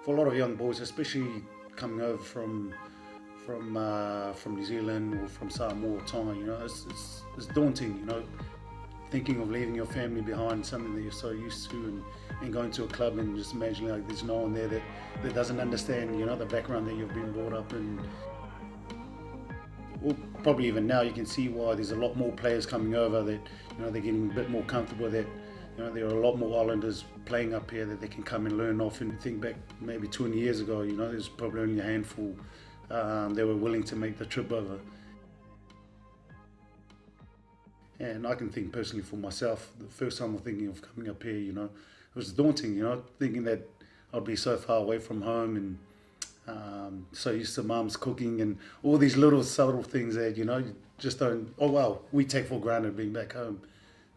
for a lot of young boys, especially coming over from New Zealand or from Samoa or Tonga, it's daunting, thinking of leaving your family behind, something that you're so used to, and going to a club and just imagining like there's no one there that doesn't understand, the background that you've been brought up in. Well, probably even now you can see why there's a lot more players coming over that, they're getting a bit more comfortable that, there are a lot more Islanders playing up here that they can come and learn off. And think back maybe 20 years ago, there's probably only a handful they were willing to make the trip over. And I can think personally for myself, the first time I'm thinking of coming up here, it was daunting, thinking that I'd be so far away from home and so used to mum's cooking and all these little subtle things that, you just don't, oh well, we take for granted being back home.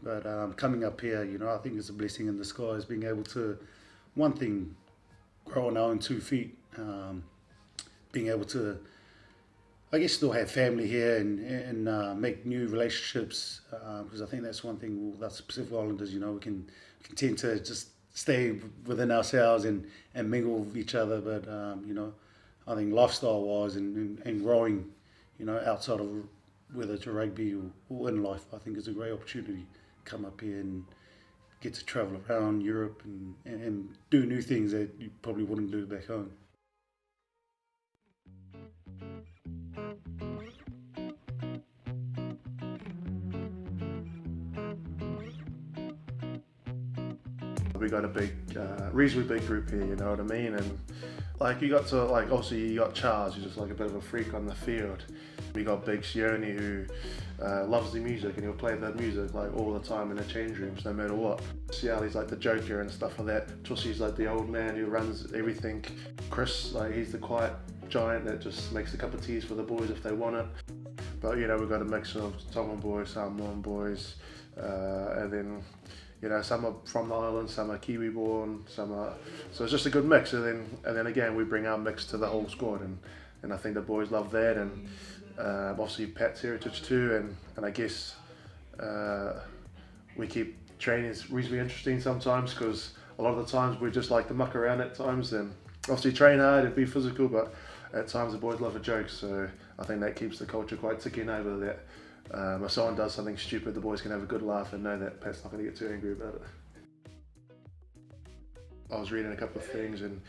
But coming up here, I think it's a blessing in disguise, being able to, one thing, grow on our own 2 feet, being able to, I guess, still have family here and make new relationships, because I think that's one thing with us Pacific Islanders, we can tend to just stay within ourselves and mingle with each other. But, I think lifestyle-wise and growing, outside of whether it's rugby or in life, I think it's a great opportunity. Come up here and get to travel around Europe and do new things that you probably wouldn't do back home. We got a big, reasonably big group here, you know what I mean? And like you got to, like, obviously you got Charles, who's just like a bit of a freak on the field. We got Big Sione, who loves the music, and he'll play that music like all the time in the change rooms, no matter what. Siali's like the joker and stuff like that. Tussi's like the old man who runs everything. Chris, like, he's the quiet giant that just makes a cup of teas for the boys if they want it. But we've got a mix of Tongan boys, Samoan boys, and then some are from the island, some are Kiwi born, some are, so it's just a good mix. And then again we bring our mix to the whole squad, and I think the boys love that. And obviously Pat's heritage too, and I guess we keep training reasonably interesting sometimes, because a lot of the times we just like to muck around at times and obviously train hard and be physical, but at times the boys love a joke, so I think that keeps the culture quite ticking over. That if someone does something stupid, the boys can have a good laugh and know that Pat's not going to get too angry about it. I was reading a couple of things, and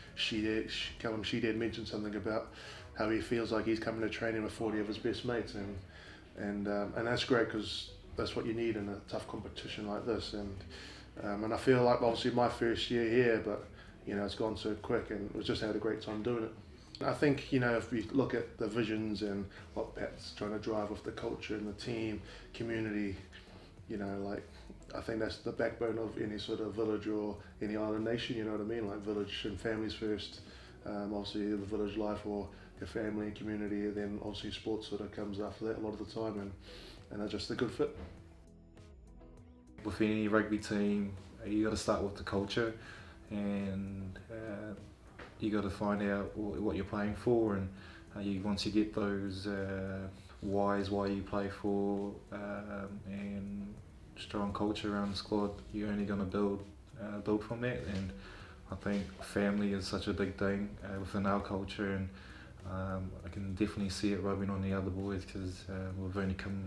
Callum Sheehan mentioned something about how he feels like he's coming to training with 40 of his best mates, and that's great, because that's what you need in a tough competition like this. And I feel like obviously my first year here, but it's gone so quick, and we just had a great time doing it. I think, if we look at the visions and what Pat's trying to drive with the culture and the team, community, I think that's the backbone of any sort of village or any island nation, you know what I mean? Like village and families first, obviously the village life or your family and community, and then obviously sports sort of comes after that a lot of the time, and it's just a good fit. With any rugby team, you got to start with the culture, and you got to find out what you're playing for, and once you get those whys, why you play for, and strong culture around the squad, you're only going to build from that. And I think family is such a big thing within our culture, and I can definitely see it rubbing on the other boys, because we've only come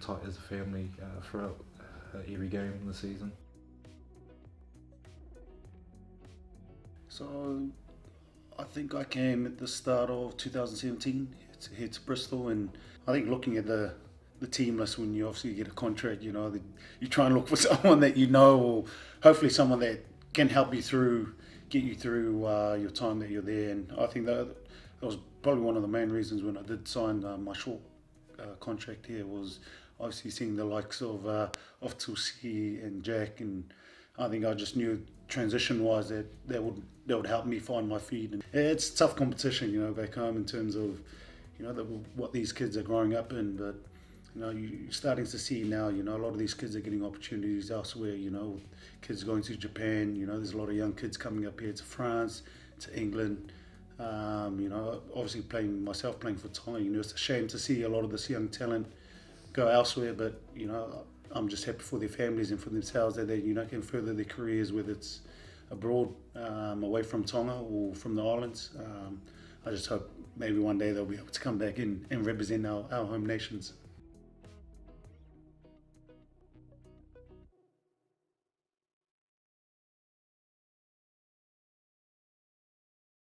tight as a family throughout every game in the season. So I think I came at the start of 2017 here to Bristol, and I think looking at the team list, when you obviously get a contract, you try and look for someone that or hopefully someone that can help you through, get you through your time that you're there. And I think that was probably one of the main reasons when I did sign my short contract here, was obviously seeing the likes of Tussi and Jack, and I think I just knew transition-wise that would help me find my feet. And it's tough competition, back home, in terms of what these kids are growing up in. But you're starting to see now, a lot of these kids are getting opportunities elsewhere. Kids going to Japan. There's a lot of young kids coming up here to France, to England. Obviously playing for Tonga. It's a shame to see a lot of this young talent go elsewhere, but I'm just happy for their families and for themselves that they can further their careers, whether it's abroad, away from Tonga or from the islands. I just hope maybe one day they'll be able to come back in and represent our home nations.